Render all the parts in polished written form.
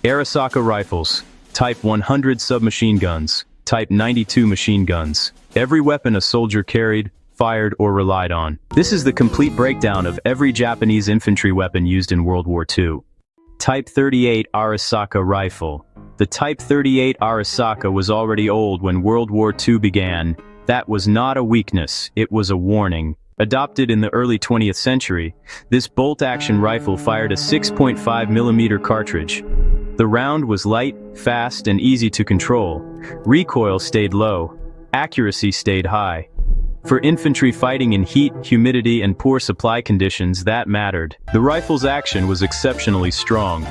Arisaka rifles, Type 100 submachine guns, Type 92 machine guns. Every weapon a soldier carried, fired, or relied on. This is the complete breakdown of every Japanese infantry weapon used in World War II. Type 38 Arisaka rifle. The Type 38 Arisaka was already old when World War II began. That was not a weakness, it was a warning. Adopted in the early 20th century, this bolt-action rifle fired a 6.5mm cartridge. The round was light, fast, and easy to control. Recoil stayed low. Accuracy stayed high. For infantry fighting in heat, humidity, and poor supply conditions, that mattered. The rifle's action was exceptionally strong.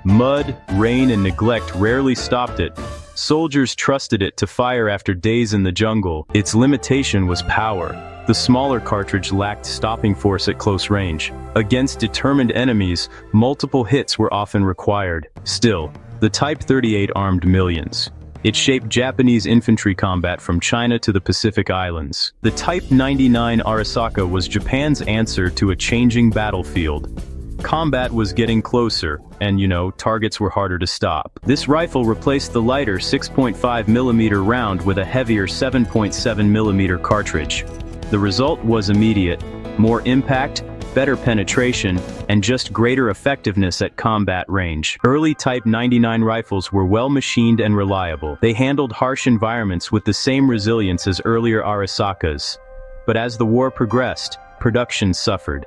Mud, rain, and neglect rarely stopped it. Soldiers trusted it to fire after days in the jungle. Its limitation was power. The smaller cartridge lacked stopping force at close range. Against determined enemies, multiple hits were often required. Still, the Type 38 armed millions. It shaped Japanese infantry combat from China to the Pacific Islands. The Type 99 Arisaka was Japan's answer to a changing battlefield. Combat was getting closer, and targets were harder to stop. This rifle replaced the lighter 6.5mm round with a heavier 7.7mm cartridge. The result was immediate: more impact, better penetration, and just greater effectiveness at combat range. Early Type 99 rifles were well machined and reliable. They handled harsh environments with the same resilience as earlier Arisakas. But as the war progressed, production suffered.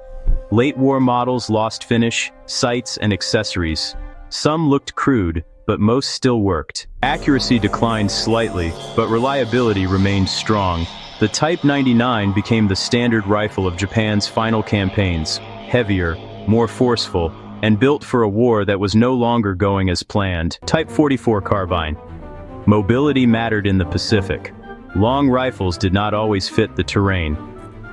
Late war models lost finish, sights, and accessories. Some looked crude, but most still worked. Accuracy declined slightly, but reliability remained strong. The Type 99 became the standard rifle of Japan's final campaigns, heavier, more forceful, and built for a war that was no longer going as planned. Type 44 carbine. Mobility mattered in the Pacific. Long rifles did not always fit the terrain.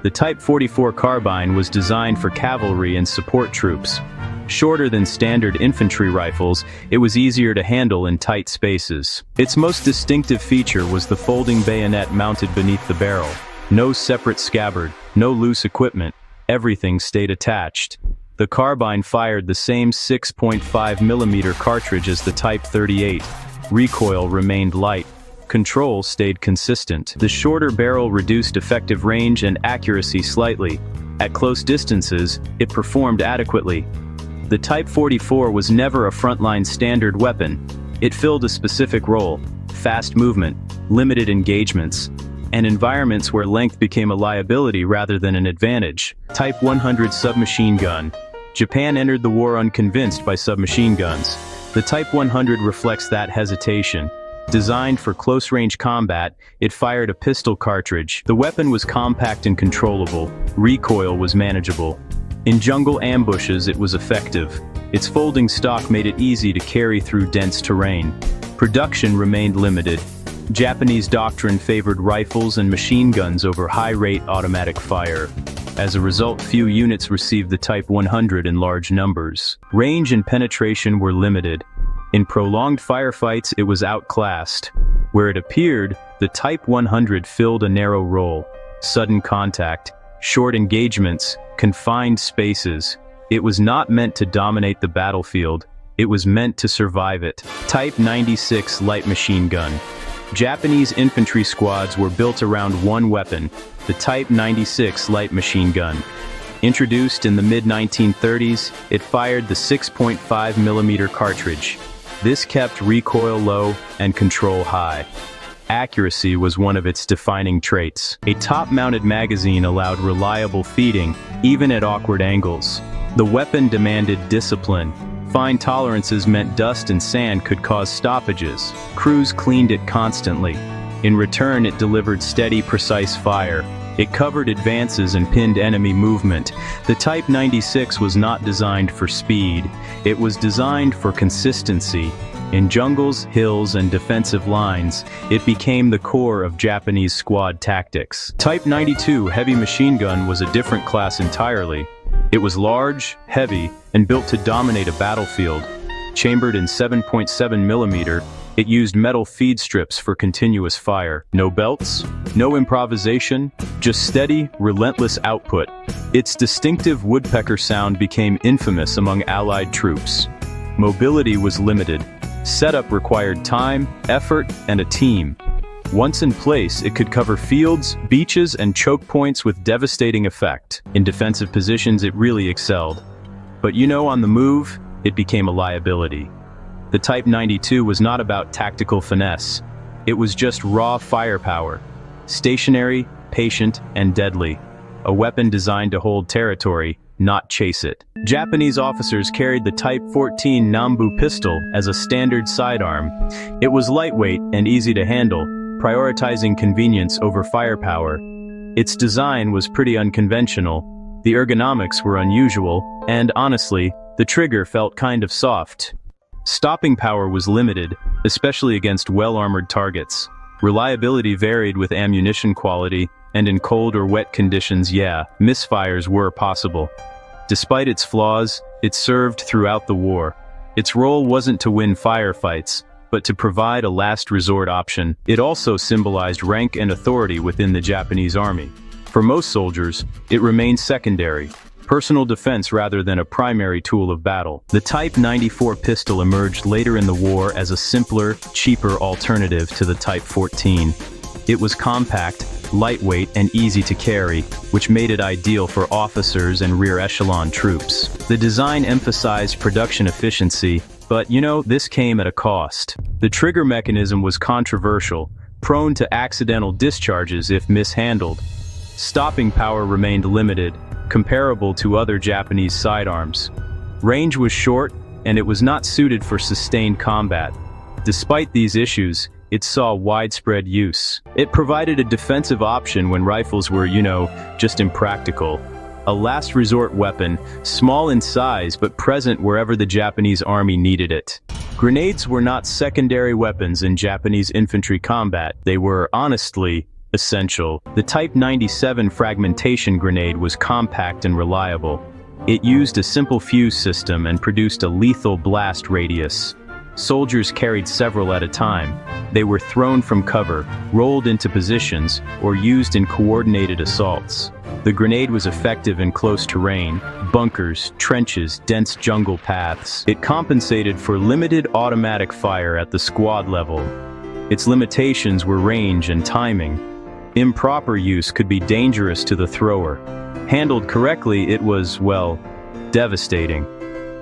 The Type 44 carbine was designed for cavalry and support troops. Shorter than standard infantry rifles, it was easier to handle in tight spaces. Its most distinctive feature was the folding bayonet mounted beneath the barrel. No separate scabbard, no loose equipment, everything stayed attached. The carbine fired the same 6.5mm cartridge as the Type 38. Recoil remained light. Control stayed consistent. The shorter barrel reduced effective range and accuracy slightly. At close distances, it performed adequately. The Type 44 was never a frontline standard weapon. It filled a specific role: fast movement, limited engagements, and environments where length became a liability rather than an advantage. Type 100 submachine gun. Japan entered the war unconvinced by submachine guns. The Type 100 reflects that hesitation. Designed for close-range combat, it fired a pistol cartridge. The weapon was compact and controllable. Recoil was manageable. In jungle ambushes, it was effective. Its folding stock made it easy to carry through dense terrain. Production remained limited. Japanese doctrine favored rifles and machine guns over high-rate automatic fire. As a result, few units received the Type 100 in large numbers. Range and penetration were limited. In prolonged firefights, it was outclassed. Where it appeared, the Type 100 filled a narrow role. Sudden contact, short engagements, confined spaces. It was not meant to dominate the battlefield. It was meant to survive it. Type 96 light machine gun. Japanese infantry squads were built around one weapon, the Type 96 light machine gun. Introduced in the mid-1930s, it fired the 6.5mm cartridge. This kept recoil low and control high. Accuracy was one of its defining traits. A top-mounted magazine allowed reliable feeding, even at awkward angles. The weapon demanded discipline. Fine tolerances meant dust and sand could cause stoppages. Crews cleaned it constantly. In return, it delivered steady, precise fire. It covered advances and pinned enemy movement. The Type 96 was not designed for speed. It was designed for consistency. In jungles, hills, and defensive lines, it became the core of Japanese squad tactics. Type 92 heavy machine gun was a different class entirely. It was large, heavy, and built to dominate a battlefield. Chambered in 7.7mm, it used metal feed strips for continuous fire. No belts, no improvisation, just steady, relentless output. Its distinctive woodpecker sound became infamous among Allied troops. Mobility was limited. Setup required time, effort, and a team. Once in place, it could cover fields, beaches, and choke points with devastating effect. In defensive positions, it really excelled. But on the move, it became a liability. The Type 92 was not about tactical finesse. It was just raw firepower. Stationary, patient, and deadly. A weapon designed to hold territory, not chase it. Japanese officers carried the Type 14 Nambu pistol as a standard sidearm. It was lightweight and easy to handle, prioritizing convenience over firepower. Its design was pretty unconventional. The ergonomics were unusual, and honestly, the trigger felt kind of soft. Stopping power was limited, especially against well-armored targets. Reliability varied with ammunition quality, and in cold or wet conditions, misfires were possible. Despite its flaws, it served throughout the war. Its role wasn't to win firefights, but to provide a last resort option. It also symbolized rank and authority within the Japanese army. For most soldiers, it remained secondary, personal defense rather than a primary tool of battle. The Type 94 pistol emerged later in the war as a simpler, cheaper alternative to the Type 14. It was compact, lightweight, and easy to carry, which made it ideal for officers and rear echelon troops. The design emphasized production efficiency, but this came at a cost. The trigger mechanism was controversial, prone to accidental discharges if mishandled. Stopping power remained limited, comparable to other Japanese sidearms. Range was short, and it was not suited for sustained combat. Despite these issues, it saw widespread use. It provided a defensive option when rifles were, just impractical. A last resort weapon, small in size but present wherever the Japanese army needed it. Grenades were not secondary weapons in Japanese infantry combat. They were, honestly, essential. The Type 97 fragmentation grenade was compact and reliable. It used a simple fuse system and produced a lethal blast radius. Soldiers carried several at a time. They were thrown from cover, rolled into positions, or used in coordinated assaults. The grenade was effective in close terrain, bunkers, trenches, dense jungle paths. It compensated for limited automatic fire at the squad level. Its limitations were range and timing. Improper use could be dangerous to the thrower. Handled correctly, it was, devastating.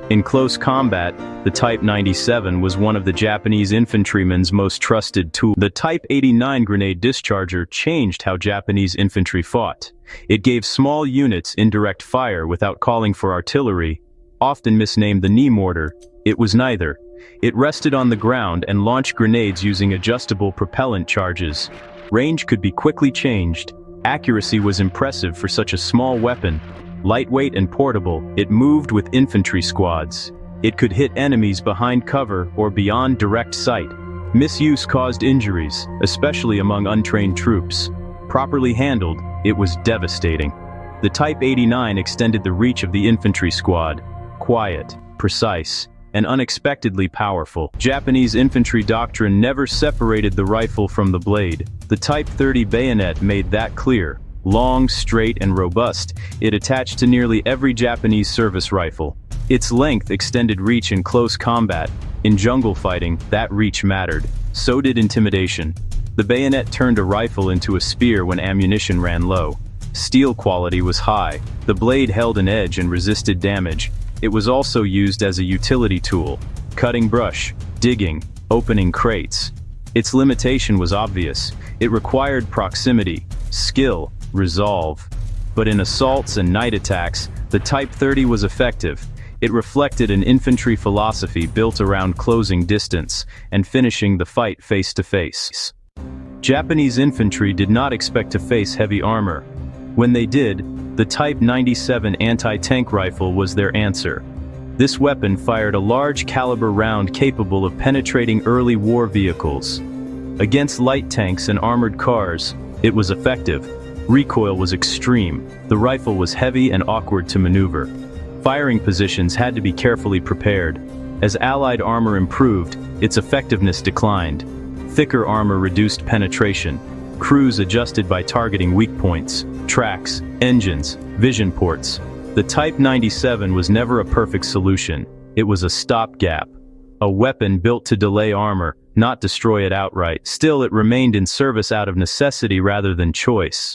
In close combat, the Type 97 was one of the Japanese infantrymen's most trusted tools. The Type 89 grenade discharger changed how Japanese infantry fought. It gave small units indirect fire without calling for artillery, often misnamed the knee mortar. It was neither. It rested on the ground and launched grenades using adjustable propellant charges. Range could be quickly changed. Accuracy was impressive for such a small weapon. Lightweight and portable, it moved with infantry squads. It could hit enemies behind cover or beyond direct sight. Misuse caused injuries, especially among untrained troops. Properly handled, it was devastating. The Type 89 extended the reach of the infantry squad. Quiet, precise, and unexpectedly powerful. Japanese infantry doctrine never separated the rifle from the blade. The Type 30 bayonet made that clear. Long, straight, and robust, it attached to nearly every Japanese service rifle. Its length extended reach in close combat. In jungle fighting, that reach mattered. So did intimidation. The bayonet turned a rifle into a spear when ammunition ran low. Steel quality was high. The blade held an edge and resisted damage. It was also used as a utility tool, cutting brush, digging, opening crates. Its limitation was obvious. It required proximity, skill, resolve. But in assaults and night attacks, the Type 30 was effective. It reflected an infantry philosophy built around closing distance and finishing the fight face to face. Japanese infantry did not expect to face heavy armor. When they did, the Type 97 anti-tank rifle was their answer. This weapon fired a large caliber round capable of penetrating early war vehicles. Against light tanks and armored cars, it was effective. Recoil was extreme. The rifle was heavy and awkward to maneuver. Firing positions had to be carefully prepared. As Allied armor improved, its effectiveness declined. Thicker armor reduced penetration. Crews adjusted by targeting weak points, tracks, engines, vision ports. The Type 97 was never a perfect solution. It was a stopgap. A weapon built to delay armor, not destroy it outright. Still, it remained in service out of necessity rather than choice.